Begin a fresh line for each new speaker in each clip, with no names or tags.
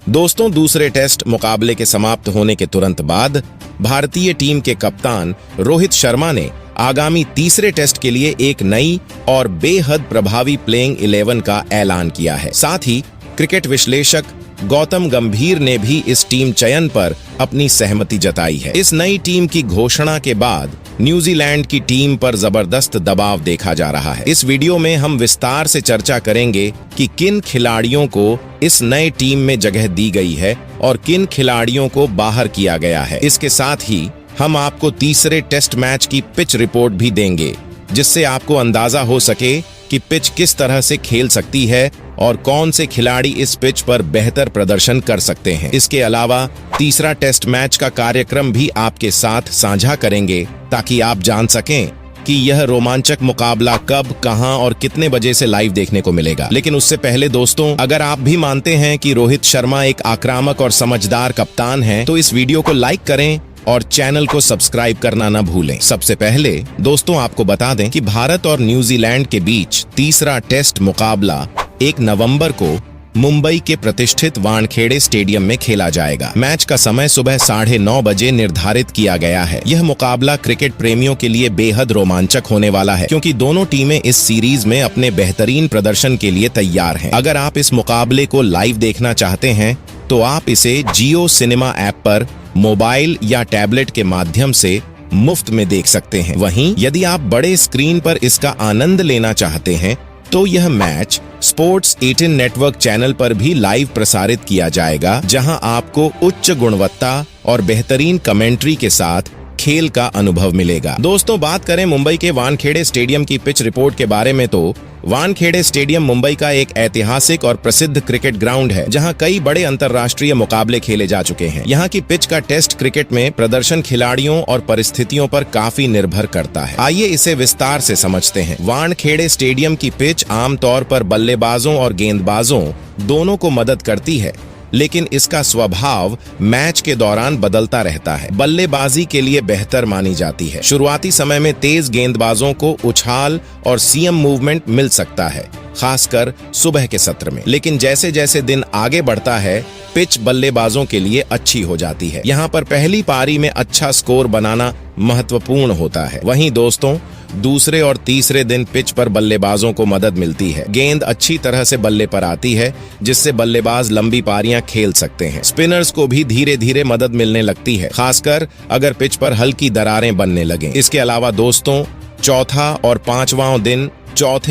दोस्तों, दूसरे टेस्ट मुकाबले के समाप्त होने के तुरंत बाद भारतीय टीम के कप्तान रोहित शर्मा ने आगामी तीसरे टेस्ट के लिए एक नई और बेहद प्रभावी प्लेइंग 11 का ऐलान किया है। साथ ही क्रिकेट विश्लेषक गौतम गंभीर ने भी इस टीम चयन पर अपनी सहमति जताई है। इस नई टीम की घोषणा के बाद न्यूजीलैंड की टीम पर जबरदस्त दबाव देखा जा रहा है। इस वीडियो में हम विस्तार से चर्चा करेंगे कि किन खिलाड़ियों को इस नए टीम में जगह दी गई है और किन खिलाड़ियों को बाहर किया गया है। इसके साथ ही हम आपको तीसरे टेस्ट मैच की पिच रिपोर्ट भी देंगे, जिससे आपको अंदाजा हो सके कि पिच किस तरह से खेल सकती है और कौन से खिलाड़ी इस पिच पर बेहतर प्रदर्शन कर सकते हैं। इसके अलावा तीसरा टेस्ट मैच का कार्यक्रम भी आपके साथ साझा करेंगे, ताकि आप जान सकें कि यह रोमांचक मुकाबला कब, कहां और कितने बजे से लाइव देखने को मिलेगा। लेकिन उससे पहले दोस्तों, अगर आप भी मानते हैं कि रोहित शर्मा एक आक्रामक और समझदार कप्तान हैं, तो इस वीडियो को लाइक करें और चैनल को सब्सक्राइब करना न भूलें। सबसे पहले दोस्तों, आपको बता दें कि भारत और न्यूजीलैंड के बीच तीसरा टेस्ट मुकाबला 1 नवंबर को मुंबई के प्रतिष्ठित वानखेड़े स्टेडियम में खेला जाएगा। मैच का समय सुबह 9:30 बजे निर्धारित किया गया है। यह मुकाबला क्रिकेट प्रेमियों के लिए बेहद रोमांचक होने वाला है, क्योंकि दोनों टीमें इस सीरीज में अपने बेहतरीन प्रदर्शन के लिए तैयार हैं। अगर आप इस मुकाबले को लाइव देखना चाहते हैं, तो आप इसे जियो सिनेमा ऐप पर मोबाइल या टैबलेट के माध्यम से मुफ्त में देख सकते हैं। वहीं यदि आप बड़े स्क्रीन पर इसका आनंद लेना चाहते हैं, तो यह मैच स्पोर्ट्स 18 नेटवर्क चैनल पर भी लाइव प्रसारित किया जाएगा, जहां आपको उच्च गुणवत्ता और बेहतरीन कमेंट्री के साथ खेल का अनुभव मिलेगा। दोस्तों, बात करें मुंबई के वानखेड़े स्टेडियम की पिच रिपोर्ट के बारे में, तो वानखेड़े स्टेडियम मुंबई का एक ऐतिहासिक और प्रसिद्ध क्रिकेट ग्राउंड है, जहां कई बड़े अंतर्राष्ट्रीय मुकाबले खेले जा चुके हैं। यहां की पिच का टेस्ट क्रिकेट में प्रदर्शन खिलाड़ियों और परिस्थितियों पर काफी निर्भर करता है। आइए इसे विस्तार से समझते हैं। वानखेड़े स्टेडियम की पिच आमतौर पर बल्लेबाजों और गेंदबाजों दोनों को मदद करती है, लेकिन इसका स्वभाव मैच के दौरान बदलता रहता है। बल्लेबाजी के लिए बेहतर मानी जाती है। शुरुआती समय में तेज गेंदबाजों को उछाल और सीएम मूवमेंट मिल सकता है, खासकर सुबह के सत्र में। लेकिन जैसे जैसे दिन आगे बढ़ता है, पिच बल्लेबाजों के लिए अच्छी हो जाती है। यहाँ पर पहली पारी में अच्छा स्कोर बनाना महत्वपूर्ण होता है। वहीं दोस्तों, दूसरे और तीसरे दिन पिच पर बल्लेबाजों को मदद मिलती है। गेंद अच्छी तरह से बल्ले पर आती है, जिससे बल्लेबाज लंबी पारियां खेल सकते हैं। स्पिनर्स को भी धीरे धीरे मदद मिलने लगती है, खासकर अगर पिच पर हल्की दरारें बनने लगें। इसके अलावा दोस्तों, चौथे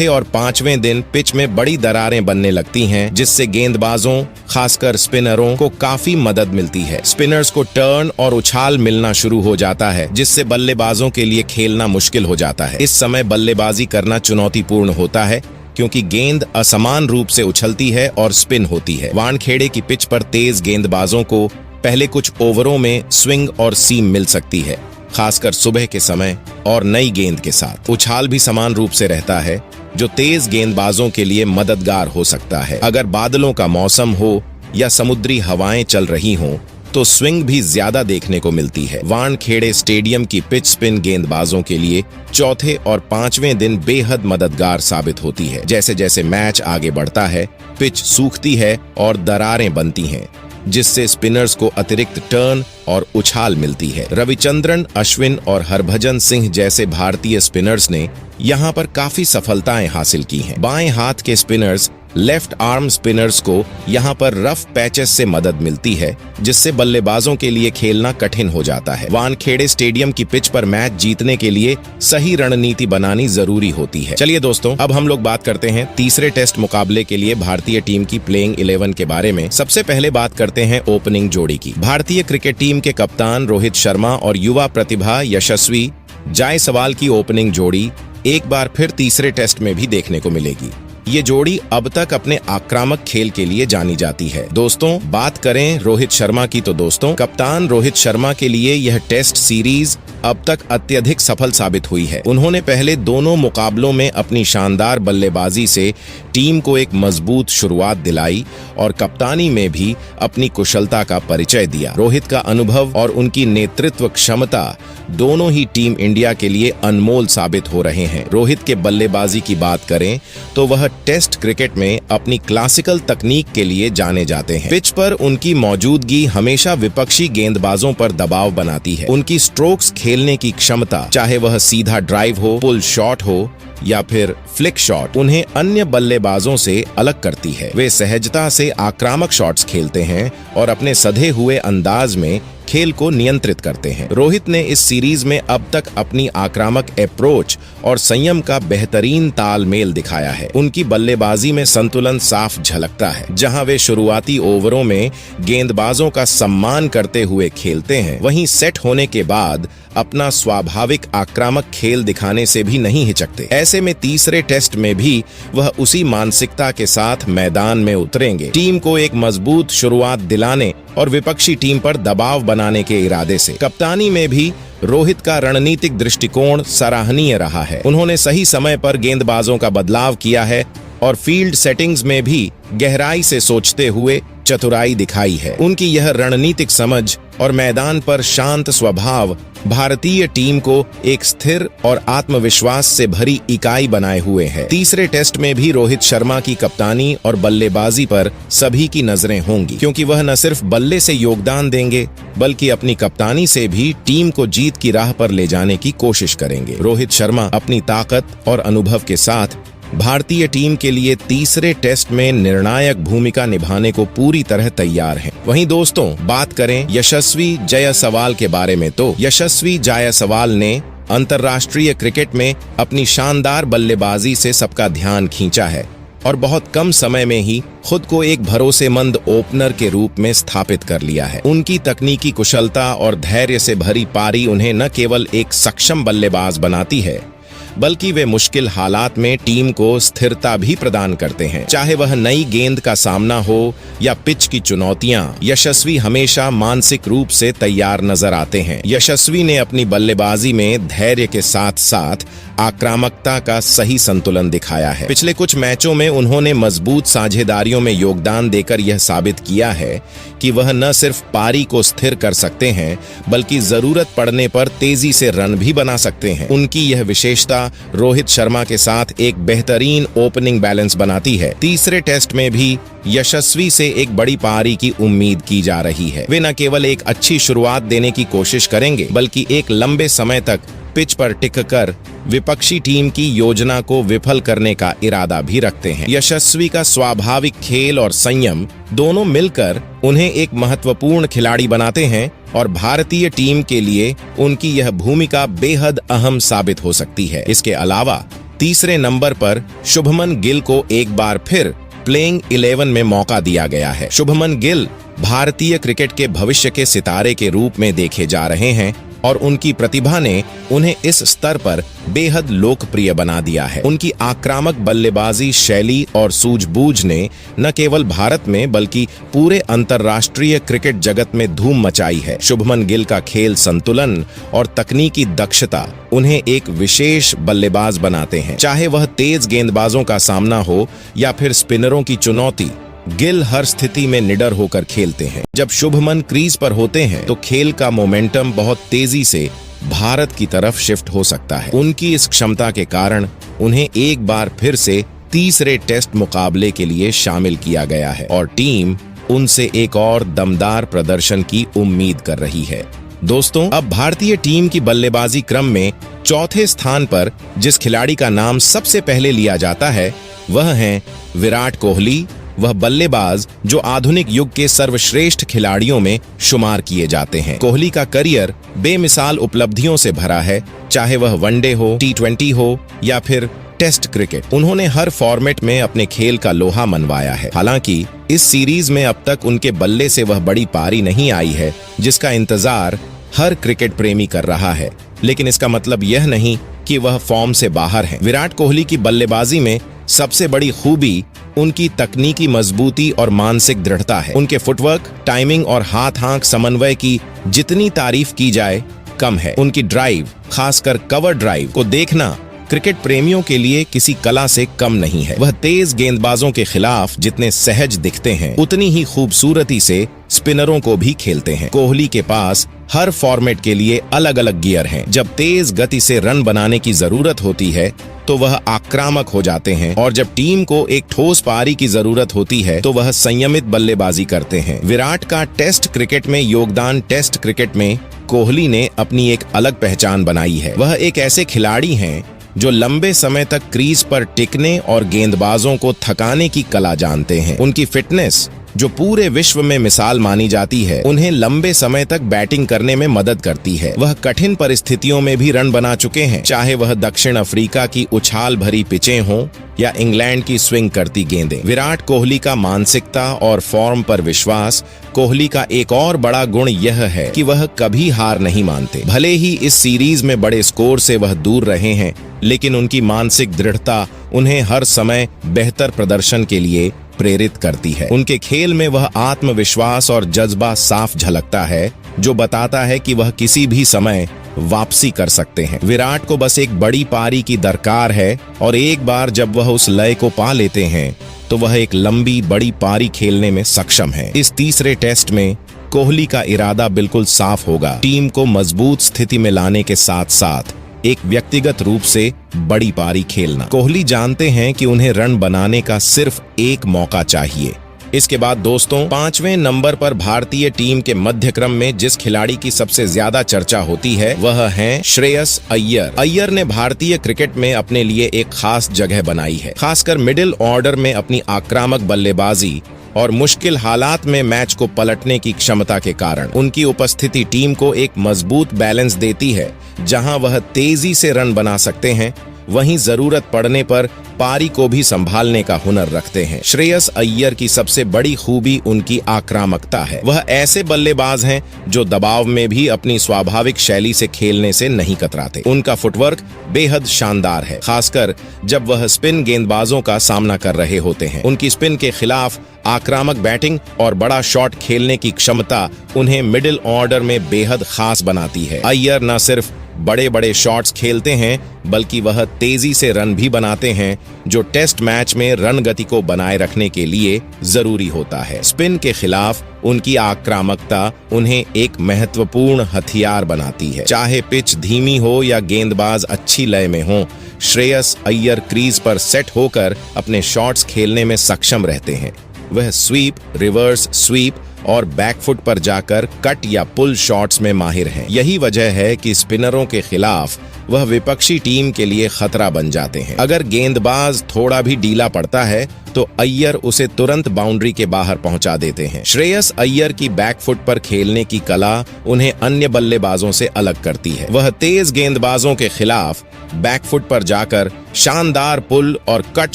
और पांचवें दिन पिच में बड़ी दरारें बनने लगती हैं, जिससे गेंदबाजों, खासकर स्पिनरों को काफी मदद मिलती है। स्पिनर्स को टर्न और उछाल मिलना शुरू हो जाता है, जिससे बल्लेबाजों के लिए खेलना मुश्किल हो जाता है। इस समय बल्लेबाजी करना चुनौतीपूर्ण होता है, क्योंकि गेंद असमान रूप से उछलती है और स्पिन होती है। वानखेड़े की पिच पर तेज गेंदबाजों को पहले कुछ ओवरों में स्विंग और सीम मिल सकती है, खासकर सुबह के समय और नई गेंद के साथ। उछाल भी समान रूप से रहता है, जो तेज गेंदबाजों के लिए मददगार हो सकता है। अगर बादलों का मौसम हो या समुद्री हवाएं चल रही हों, तो स्विंग भी ज्यादा देखने को मिलती है। वानखेड़े स्टेडियम की पिच स्पिन गेंदबाजों के लिए चौथे और पांचवें दिन बेहद मददगार साबित होती है। जैसे जैसे मैच आगे बढ़ता है, पिच सूखती है और दरारें बनती हैं, जिससे स्पिनर्स को अतिरिक्त टर्न और उछाल मिलती है। रविचंद्रन अश्विन और हरभजन सिंह जैसे भारतीय स्पिनर्स ने यहां पर काफी सफलताएं हासिल की हैं। बाएं हाथ के स्पिनर्स, लेफ्ट आर्म स्पिनर्स को यहां पर रफ पैचेस से मदद मिलती है, जिससे बल्लेबाजों के लिए खेलना कठिन हो जाता है। वानखेड़े स्टेडियम की पिच पर मैच जीतने के लिए सही रणनीति बनानी जरूरी होती है। चलिए दोस्तों, अब हम लोग बात करते हैं तीसरे टेस्ट मुकाबले के लिए भारतीय टीम की प्लेइंग 11 के बारे में। सबसे पहले बात करते हैं ओपनिंग जोड़ी की। भारतीय क्रिकेट टीम के कप्तान रोहित शर्मा और युवा प्रतिभा यशस्वी जायसवाल की ओपनिंग जोड़ी एक बार फिर तीसरे टेस्ट में भी देखने को मिलेगी। ये जोड़ी अब तक अपने आक्रामक खेल के लिए जानी जाती है। दोस्तों, बात करें रोहित शर्मा की, तो दोस्तों, कप्तान रोहित शर्मा के लिए यह टेस्ट सीरीज अब तक अत्यधिक सफल साबित हुई है। उन्होंने पहले दोनों मुकाबलों में अपनी शानदार बल्लेबाजी से टीम को एक मजबूत शुरुआत दिलाई और कप्तानी में भी अपनी कुशलता का परिचय दिया। रोहित का अनुभव और उनकी नेतृत्व क्षमता दोनों ही टीम इंडिया के लिए अनमोल साबित हो रहे हैं। रोहित के बल्लेबाजी की बात करें तो वह टेस्ट क्रिकेट में अपनी क्लासिकल तकनीक के लिए जाने जाते हैं। पिच पर उनकी मौजूदगी हमेशा विपक्षी गेंदबाजों पर दबाव बनाती है। उनकी स्ट्रोक्स खेलने की क्षमता, चाहे वह सीधा ड्राइव हो, पुल शॉट हो या फिर फ्लिक शॉट, उन्हें अन्य बल्लेबाजों से अलग करती है। वे सहजता से आक्रामक शॉट्स खेलते हैं और अपने सधे हुए अंदाज में खेल को नियंत्रित करते हैं। रोहित ने इस सीरीज में अब तक अपनी आक्रामक अप्रोच और संयम का बेहतरीन तालमेल दिखाया है। उनकी बल्लेबाजी में संतुलन साफ झलकता है। जहां वे शुरुआती ओवरों में गेंदबाजों का सम्मान करते हुए खेलते हैं, वहीं सेट होने के बाद अपना स्वाभाविक आक्रामक खेल दिखाने से भी नहीं हिचकते। ऐसे में तीसरे टेस्ट में भी वह उसी मानसिकता के साथ मैदान में उतरेंगे, टीम को एक मजबूत शुरुआत दिलाने और विपक्षी टीम पर दबाव बनाने के इरादे से। कप्तानी में भी रोहित का रणनीतिक दृष्टिकोण सराहनीय रहा है। उन्होंने सही समय पर गेंदबाजों का बदलाव किया है और फील्ड सेटिंग्स में भी गहराई से सोचते हुए चतुराई दिखाई है। उनकी यह रणनीतिक समझ और मैदान पर शांत स्वभाव भारतीय टीम को एक स्थिर और आत्मविश्वास से भरी इकाई बनाए हुए है। तीसरे टेस्ट में भी रोहित शर्मा की कप्तानी और बल्लेबाजी पर सभी की नजरें होंगी, क्योंकि वह न सिर्फ बल्ले से योगदान देंगे बल्कि अपनी कप्तानी से भी टीम को जीत की राह पर ले जाने की कोशिश करेंगे। रोहित शर्मा अपनी ताकत और अनुभव के साथ भारतीय टीम के लिए तीसरे टेस्ट में निर्णायक भूमिका निभाने को पूरी तरह तैयार हैं। वहीं दोस्तों, बात करें यशस्वी जायसवाल के बारे में, तो यशस्वी जायसवाल ने अंतर्राष्ट्रीय क्रिकेट में अपनी शानदार बल्लेबाजी से सबका ध्यान खींचा है और बहुत कम समय में ही खुद को एक भरोसेमंद ओपनर के रूप में स्थापित कर लिया है। उनकी तकनीकी कुशलता और धैर्य से भरी पारी उन्हें न केवल एक सक्षम बल्लेबाज बनाती है, बल्कि वे मुश्किल हालात में टीम को स्थिरता भी प्रदान करते हैं। चाहे वह नई गेंद का सामना हो या पिच की चुनौतियां, यशस्वी हमेशा मानसिक रूप से तैयार नजर आते हैं। यशस्वी ने अपनी बल्लेबाजी में धैर्य के साथ साथ आक्रामकता का सही संतुलन दिखाया है। पिछले कुछ मैचों में उन्होंने मजबूत साझेदारियों में योगदान देकर यह साबित किया है कि वह न सिर्फ पारी को स्थिर कर सकते हैं बल्कि जरूरत पड़ने पर तेजी से रन भी बना सकते हैं। उनकी यह विशेषता रोहित शर्मा के साथ एक बेहतरीन ओपनिंग बैलेंस बनाती है। तीसरे टेस्ट में भी यशस्वी से एक बड़ी पारी की उम्मीद की जा रही है। वे न केवल एक अच्छी शुरुआत देने की कोशिश करेंगे बल्कि एक लंबे समय तक पिच पर टिककर विपक्षी टीम की योजना को विफल करने का इरादा भी रखते हैं। यशस्वी का स्वाभाविक खेल और संयम दोनों मिलकर उन्हें एक महत्वपूर्ण खिलाड़ी बनाते हैं और भारतीय टीम के लिए उनकी यह भूमिका बेहद अहम साबित हो सकती है। इसके अलावा तीसरे नंबर पर शुभमन गिल को एक बार फिर प्लेइंग 11 में मौका दिया गया है। शुभमन गिल भारतीय क्रिकेट के भविष्य के सितारे के रूप में देखे जा रहे हैं और उनकी प्रतिभा ने उन्हें इस स्तर पर बेहद लोकप्रिय बना दिया है। उनकी आक्रामक बल्लेबाजी शैली और सूझबूझ ने न केवल भारत में बल्कि पूरे अंतर्राष्ट्रीय क्रिकेट जगत में धूम मचाई है। शुभमन गिल का खेल संतुलन और तकनीकी दक्षता उन्हें एक विशेष बल्लेबाज बनाते हैं। चाहे वह तेज गेंदबाजों का सामना हो या फिर स्पिनरों की चुनौती, गिल हर स्थिति में निडर होकर खेलते हैं। जब शुभमन क्रीज पर होते हैं तो खेल का मोमेंटम बहुत तेजी से भारत की तरफ शिफ्ट हो सकता है। उनकी इस क्षमता के कारण उन्हें एक बार फिर से तीसरे टेस्ट मुकाबले के लिए शामिल किया गया है और टीम उनसे एक और दमदार प्रदर्शन की उम्मीद कर रही है। दोस्तों, अब भारतीय टीम की बल्लेबाजी क्रम में चौथे स्थान पर जिस खिलाड़ी का नाम सबसे पहले लिया जाता है वह है विराट कोहली। वह बल्लेबाज जो आधुनिक युग के सर्वश्रेष्ठ खिलाड़ियों में शुमार किए जाते हैं। कोहली का करियर बेमिसाल उपलब्धियों से भरा है, चाहे वह वनडे हो, T20 हो या फिर टेस्ट क्रिकेट। उन्होंने हर फॉर्मेट में अपने खेल का लोहा मनवाया है। हालांकि इस सीरीज में अब तक उनके बल्ले से वह बड़ी पारी नहीं आई है जिसका इंतजार हर क्रिकेट प्रेमी कर रहा है, लेकिन इसका मतलब यह नहीं कि वह फॉर्म से बाहर हैं। विराट कोहली की बल्लेबाजी में सबसे बड़ी खूबी उनकी तकनीकी मजबूती और मानसिक दृढ़ता है। उनके फुटवर्क, टाइमिंग और हाथ-आंख समन्वय की जितनी तारीफ की जाए कम है। उनकी ड्राइव, खासकर कवर ड्राइव को देखना क्रिकेट प्रेमियों के लिए किसी कला से कम नहीं है। वह तेज गेंदबाजों के खिलाफ जितने सहज दिखते हैं, उतनी ही खूबसूरती से स्पिनरों को भी खेलते हैं। कोहली के पास हर फॉर्मेट के लिए अलग अलग गियर हैं। जब तेज गति से रन बनाने की जरूरत होती है तो वह आक्रामक हो जाते हैं, और जब टीम को एक ठोस पारी की जरूरत होती है तो वह संयमित बल्लेबाजी करते हैं। विराट का टेस्ट क्रिकेट में योगदान टेस्ट क्रिकेट में कोहली ने अपनी एक अलग पहचान बनाई है। वह एक ऐसे खिलाड़ी हैं जो लंबे समय तक क्रीज पर टिकने और गेंदबाजों को थकाने की कला जानते हैं। उनकी फिटनेस, जो पूरे विश्व में मिसाल मानी जाती है, उन्हें लंबे समय तक बैटिंग करने में मदद करती है। वह कठिन परिस्थितियों में भी रन बना चुके हैं, चाहे वह दक्षिण अफ्रीका की उछाल भरी पिचें हों या इंग्लैंड की स्विंग करती गेंदें। विराट कोहली का मानसिकता और फॉर्म पर विश्वास। कोहली का एक और बड़ा गुण यह है कि वह कभी हार नहीं मानते। भले ही इस सीरीज में बड़े स्कोर से वह दूर रहे हैं, लेकिन उनकी मानसिक दृढ़ता उन्हें हर समय बेहतर प्रदर्शन के लिए प्रेरित करती है। उनके खेल में वह आत्मविश्वास और जज्बा साफ झलकता है, जो बताता है कि वह किसी भी समय वापसी कर सकते हैं। विराट को बस एक बड़ी पारी की दरकार है, और एक बार जब वह उस लय को पा लेते हैं तो वह एक लंबी बड़ी पारी खेलने में सक्षम है। इस तीसरे टेस्ट में कोहली का इरादा बिल्कुल साफ होगा, टीम को मजबूत स्थिति में लाने के साथ साथ एक व्यक्तिगत रूप से बड़ी पारी खेलना। कोहली जानते हैं कि उन्हें रन बनाने का सिर्फ एक मौका चाहिए। इसके बाद दोस्तों, 5वें नंबर पर भारतीय टीम के मध्य क्रम में जिस खिलाड़ी की सबसे ज्यादा चर्चा होती है वह है श्रेयस अय्यर। अय्यर ने भारतीय क्रिकेट में अपने लिए एक खास जगह बनाई है, खासकर मिडिल ऑर्डर में अपनी आक्रामक बल्लेबाजी और मुश्किल हालात में मैच को पलटने की क्षमता के कारण। उनकी उपस्थिति टीम को एक मजबूत बैलेंस देती है, जहां वह तेजी से रन बना सकते हैं, वहीं जरूरत पड़ने पर पारी को भी संभालने का हुनर रखते हैं। श्रेयस अय्यर की सबसे बड़ी खूबी उनकी आक्रामकता है। वह ऐसे बल्लेबाज हैं जो दबाव में भी अपनी स्वाभाविक शैली से खेलने से नहीं कतराते। उनका फुटवर्क बेहद शानदार है, खासकर जब वह स्पिन गेंदबाजों का सामना कर रहे होते हैं। उनकी स्पिन के खिलाफ आक्रामक बैटिंग और बड़ा शॉट खेलने की क्षमता उन्हें मिडिल ऑर्डर में बेहद खास बनाती है। अय्यर न सिर्फ बड़े बड़े शॉट्स खेलते हैं, बल्कि वह तेजी से रन भी बनाते हैं, जो टेस्ट मैच में रन गति को बनाए रखने के लिए जरूरी होता है। स्पिन के खिलाफ उनकी आक्रामकता उन्हें एक महत्वपूर्ण हथियार बनाती है। चाहे पिच धीमी हो या गेंदबाज अच्छी लय में हो, श्रेयस अय्यर क्रीज पर सेट होकर अपने शॉट्स खेलने में सक्षम रहते हैं। वह स्वीप, रिवर्स स्वीप और बैकफुट पर जाकर कट या पुल शॉट्स में माहिर हैं। यही वजह है कि स्पिनरों के खिलाफ वह विपक्षी टीम के लिए खतरा बन जाते हैं। अगर गेंदबाज थोड़ा भी ढीला पड़ता है तो अय्यर उसे तुरंत बाउंड्री के बाहर पहुंचा देते हैं। श्रेयस अय्यर की बैकफुट पर खेलने की कला उन्हें अन्य बल्लेबाजों से अलग करती है। वह तेज गेंदबाजों के खिलाफ बैकफुट पर जाकर शानदार पुल और कट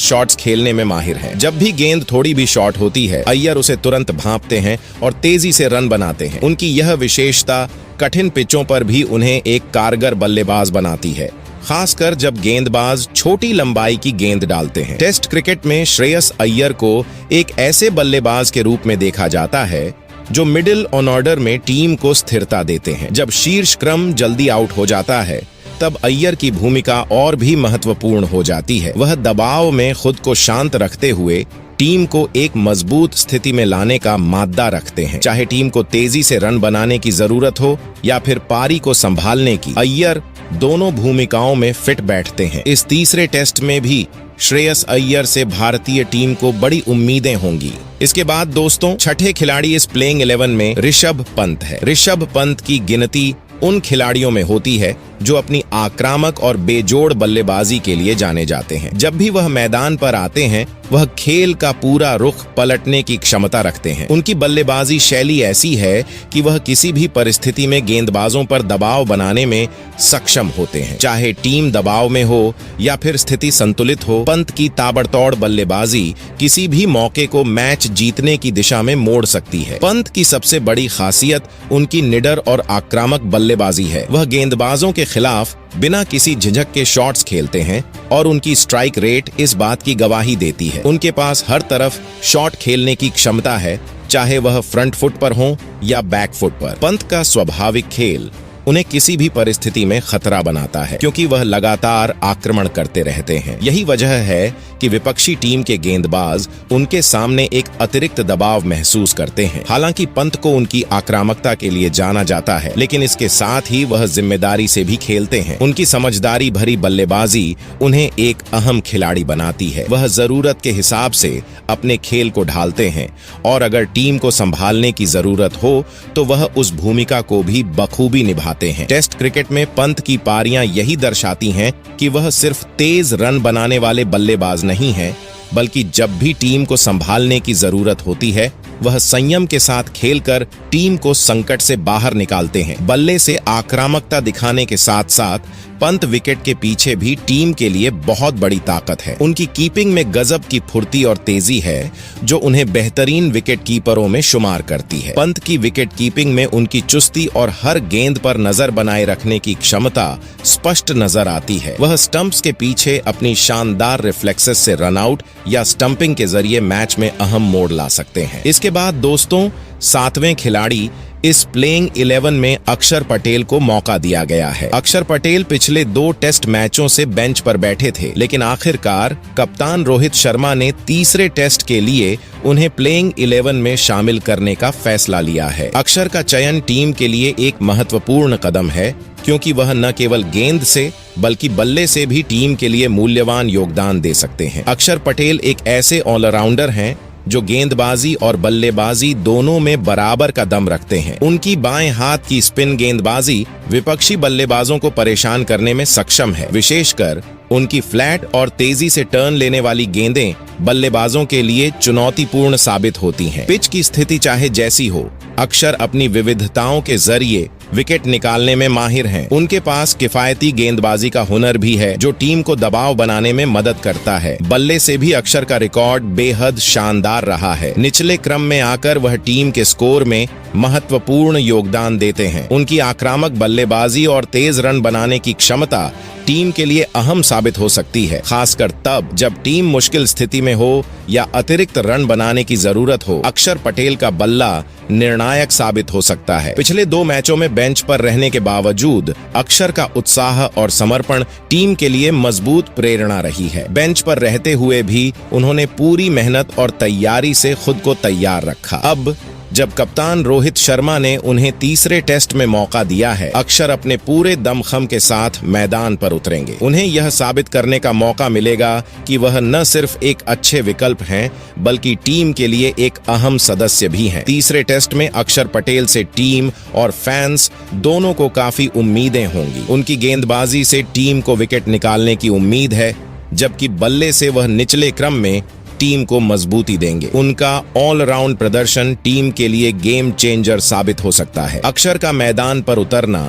शॉट्स खेलने में माहिर हैं। जब भी गेंद थोड़ी भी शॉर्ट होती है, अय्यर उसे तुरंत भांपते हैं और तेजी से रन बनाते हैं। उनकी यह विशेषता कठिन पिचों पर भी उन्हें एक कारगर बल्लेबाज बनाती है, खासकर जब गेंदबाज छोटी लंबाई की गेंद डालते हैं। टेस्ट क्रिकेट में श्रेयस अय्यर को एक ऐसे बल्लेबाज के रूप में देखा जाता है जो मिडिल ऑर्डर में टीम को स्थिरता देते हैं। जब शीर्ष क्रम जल्दी आउट हो जाता है, तब अय्यर की भूमिका और भी महत्वपूर्ण हो जाती है। वह दबाव में खुद को शांत रखते हुए टीम को एक मजबूत स्थिति में लाने का मादा रखते हैं। चाहे टीम को तेजी से रन बनाने की जरूरत हो या फिर पारी को संभालने की, अय्यर दोनों भूमिकाओं में फिट बैठते हैं। इस तीसरे टेस्ट में भी श्रेयस अय्यर से भारतीय टीम को बड़ी उम्मीदें होंगी। इसके बाद दोस्तों, छठे खिलाड़ी इस प्लेइंग 11 में ऋषभ पंत है। ऋषभ पंत की गिनती उन खिलाड़ियों में होती है जो अपनी आक्रामक और बेजोड़ बल्लेबाजी के लिए जाने जाते हैं। जब भी वह मैदान पर आते हैं, वह खेल का पूरा रुख पलटने की क्षमता रखते हैं। उनकी बल्लेबाजी शैली ऐसी है कि वह किसी भी परिस्थिति में गेंदबाजों पर दबाव बनाने में सक्षम होते हैं, चाहे टीम दबाव में हो या फिर स्थिति संतुलित हो। पंत की ताबड़तोड़ बल्लेबाजी किसी भी मौके को मैच जीतने की दिशा में मोड़ सकती है। पंत की सबसे बड़ी खासियत उनकी निडर और आक्रामक बल्लेबाजी है। वह गेंदबाजों के खिलाफ बिना किसी झिझक के शॉट्स खेलते हैं और उनकी स्ट्राइक रेट इस बात की गवाही देती है। उनके पास हर तरफ शॉट खेलने की क्षमता है, चाहे वह फ्रंट फुट पर हो या बैक फुट पर। पंत का स्वाभाविक खेल उन्हें किसी भी परिस्थिति में खतरा बनाता है, क्योंकि वह लगातार आक्रमण करते रहते हैं। यही वजह है कि विपक्षी टीम के गेंदबाज उनके सामने एक अतिरिक्त दबाव महसूस करते हैं। हालांकि पंत को उनकी आक्रामकता के लिए जाना जाता है, लेकिन इसके साथ ही वह जिम्मेदारी से भी खेलते हैं। उनकी समझदारी भरी बल्लेबाजी उन्हें एक अहम खिलाड़ी बनाती है। वह जरूरत के हिसाब से अपने खेल को ढालते हैं और अगर टीम को संभालने की जरूरत हो तो वह उस भूमिका को भी बखूबी निभाते हैं। टेस्ट क्रिकेट में पंत की पारियां यही दर्शाती हैं कि वह सिर्फ तेज रन बनाने वाले बल्लेबाज नहीं हैं, बल्कि जब भी टीम को संभालने की जरूरत होती है वह संयम के साथ खेलकर टीम को संकट से बाहर निकालते हैं। बल्ले से आक्रामकता दिखाने के साथ साथ पंत विकेट के पीछे भी टीम के लिए बहुत बड़ी ताकत है। उनकी कीपिंग में गजब की फुर्ती और तेजी है जो उन्हें बेहतरीन विकेट कीपरों में शुमार करती है। पंत की विकेट कीपिंग में उनकी चुस्ती और हर गेंद पर नजर बनाए रखने की क्षमता स्पष्ट नजर आती है। वह स्टंप्स के पीछे अपनी शानदार रिफ्लेक्सेस से रन आउट या स्टंपिंग के जरिए मैच में अहम मोड़ ला सकते हैं। इसके बाद दोस्तों 7वें खिलाड़ी इस प्लेइंग 11 में अक्षर पटेल को मौका दिया गया है। अक्षर पटेल पिछले 2 टेस्ट मैचों से बेंच पर बैठे थे, लेकिन आखिरकार कप्तान रोहित शर्मा ने तीसरे टेस्ट के लिए उन्हें प्लेइंग 11 में शामिल करने का फैसला लिया है। अक्षर का चयन टीम के लिए एक महत्वपूर्ण कदम है, क्योंकि वह न केवल गेंद से बल्कि बल्ले से भी टीम के लिए मूल्यवान योगदान दे सकते हैं। अक्षर पटेल एक ऐसे ऑलराउंडर हैं जो गेंदबाजी और बल्लेबाजी दोनों में बराबर का दम रखते हैं। उनकी बाएं हाथ की स्पिन गेंदबाजी विपक्षी बल्लेबाजों को परेशान करने में सक्षम है। विशेषकर उनकी फ्लैट और तेजी से टर्न लेने वाली गेंदें बल्लेबाजों के लिए चुनौतीपूर्ण साबित होती हैं। पिच की स्थिति चाहे जैसी हो, अक्षर अपनी विविधताओं के जरिए विकेट निकालने में माहिर हैं। उनके पास किफायती गेंदबाजी का हुनर भी है जो टीम को दबाव बनाने में मदद करता है। बल्ले से भी अक्षर का रिकॉर्ड बेहद शानदार रहा है। निचले क्रम में आकर वह टीम के स्कोर में महत्वपूर्ण योगदान देते हैं। उनकी आक्रामक बल्लेबाजी और तेज रन बनाने की क्षमता टीम के लिए अहम साबित हो सकती है, खासकर तब जब टीम मुश्किल स्थिति में हो या अतिरिक्त रन बनाने की जरूरत हो। अक्षर पटेल का बल्ला निर्णायक साबित हो सकता है। पिछले 2 मैचों में बेंच पर रहने के बावजूद अक्षर का उत्साह और समर्पण टीम के लिए मजबूत प्रेरणा रही है। बेंच पर रहते हुए भी उन्होंने पूरी मेहनत और तैयारी से खुद को तैयार रखा। अब जब कप्तान रोहित शर्मा ने उन्हें तीसरे टेस्ट में मौका दिया है, अक्षर अपने पूरे दमखम के साथ मैदान पर उतरेंगे। उन्हें यह साबित करने का मौका मिलेगा कि वह न सिर्फ एक अच्छे विकल्प हैं, बल्कि टीम के लिए एक अहम सदस्य भी हैं। तीसरे टेस्ट में अक्षर पटेल से टीम और फैंस दोनों को काफी उम्मीदें होंगी। उनकी गेंदबाजी से टीम को विकेट निकालने की उम्मीद है, जबकि बल्ले से वह निचले क्रम में टीम को मजबूती देंगे। उनका ऑलराउंड प्रदर्शन टीम के लिए गेम चेंजर साबित हो सकता है। अक्षर का मैदान पर उतरना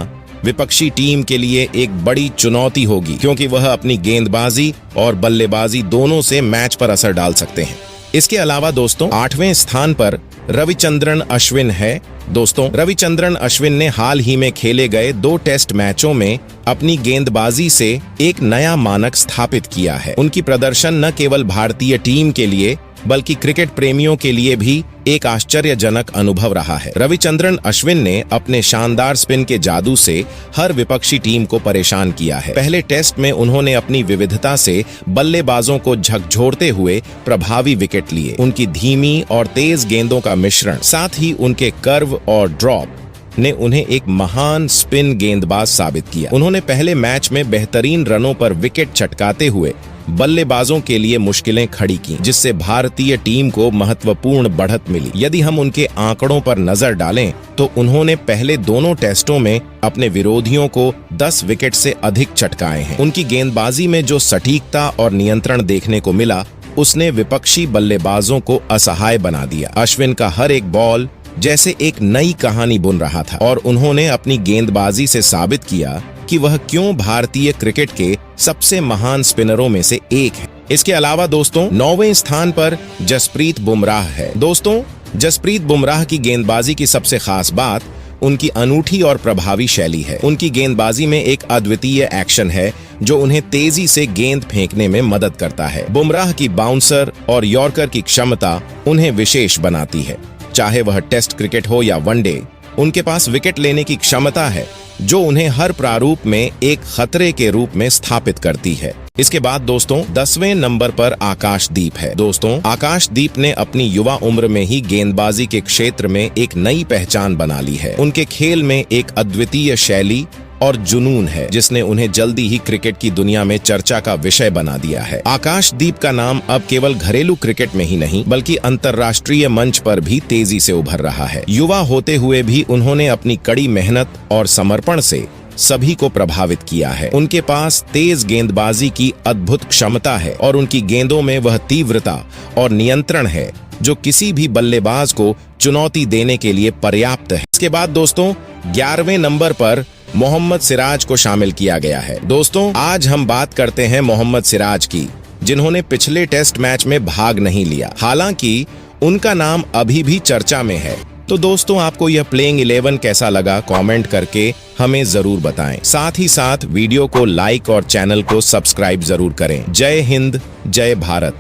विपक्षी टीम के लिए एक बड़ी चुनौती होगी, क्योंकि वह अपनी गेंदबाजी और बल्लेबाजी दोनों से मैच पर असर डाल सकते हैं। इसके अलावा दोस्तों 8वें स्थान पर रविचंद्रन अश्विन है। दोस्तों रविचंद्रन अश्विन ने हाल ही में खेले गए 2 टेस्ट मैचों में अपनी गेंदबाजी से एक नया मानक स्थापित किया है। उनकी प्रदर्शन न केवल भारतीय टीम के लिए बल्कि क्रिकेट प्रेमियों के लिए भी एक आश्चर्यजनक अनुभव रहा है। रविचंद्रन अश्विन ने अपने शानदार स्पिन के जादू से हर विपक्षी टीम को परेशान किया है। पहले टेस्ट में उन्होंने अपनी विविधता से बल्लेबाजों को झकझोरते हुए प्रभावी विकेट लिए। उनकी धीमी और तेज गेंदों का मिश्रण, साथ ही उनके कर्व और ड्रॉप ने उन्हें एक महान स्पिन गेंदबाज साबित किया। उन्होंने पहले मैच में बेहतरीन रनों पर विकेट चटकाते हुए बल्लेबाजों के लिए मुश्किलें खड़ी की, जिससे भारतीय टीम को महत्वपूर्ण बढ़त मिली। यदि हम उनके आंकड़ों पर नजर डालें तो उन्होंने पहले दोनों टेस्टों में अपने विरोधियों को 10 विकेट से अधिक चटकाए हैं। उनकी गेंदबाजी में जो सटीकता और नियंत्रण देखने को मिला, उसने विपक्षी बल्लेबाजों को असहाय बना दिया। अश्विन का हर एक बॉल जैसे एक नई कहानी बुन रहा था और उन्होंने अपनी गेंदबाजी से साबित किया कि वह क्यों भारतीय क्रिकेट के सबसे महान स्पिनरों में से एक है। इसके अलावा दोस्तों 9वें स्थान पर जसप्रीत बुमराह है। दोस्तों जसप्रीत बुमराह की गेंदबाजी की सबसे खास बात उनकी अनूठी और प्रभावी शैली है। उनकी गेंदबाजी में एक अद्वितीय एक्शन है जो उन्हें तेजी से गेंद फेंकने में मदद करता है। बुमराह की बाउंसर और यॉर्कर की क्षमता उन्हें विशेष बनाती है। चाहे वह टेस्ट क्रिकेट हो या वनडे, उनके पास विकेट लेने की क्षमता है जो उन्हें हर प्रारूप में एक खतरे के रूप में स्थापित करती है। इसके बाद दोस्तों 10वें नंबर पर आकाशदीप है। दोस्तों आकाशदीप ने अपनी युवा उम्र में ही गेंदबाजी के क्षेत्र में एक नई पहचान बना ली है। उनके खेल में एक अद्वितीय शैली और जुनून है जिसने उन्हें जल्दी ही क्रिकेट की दुनिया में चर्चा का विषय बना दिया है। आकाशदीप का नाम अब केवल घरेलू क्रिकेट में ही नहीं बल्कि अंतर्राष्ट्रीय मंच पर भी तेजी से उभर रहा है। युवा होते हुए भी उन्होंने अपनी कड़ी मेहनत और समर्पण से सभी को प्रभावित किया है। उनके पास तेज गेंदबाजी की अद्भुत क्षमता है और उनकी गेंदों में वह तीव्रता और नियंत्रण है जो किसी भी बल्लेबाज को चुनौती देने के लिए पर्याप्त है। इसके बाद दोस्तों 11वें नंबर पर मोहम्मद सिराज को शामिल किया गया है। दोस्तों आज हम बात करते हैं मोहम्मद सिराज की, जिन्होंने पिछले टेस्ट मैच में भाग नहीं लिया। हालांकि उनका नाम अभी भी चर्चा में है। तो दोस्तों आपको यह प्लेइंग 11 कैसा लगा कमेंट करके हमें जरूर बताएं। साथ ही साथ वीडियो को लाइक और चैनल को सब्सक्राइब जरूर करें। जय हिंद, जय भारत।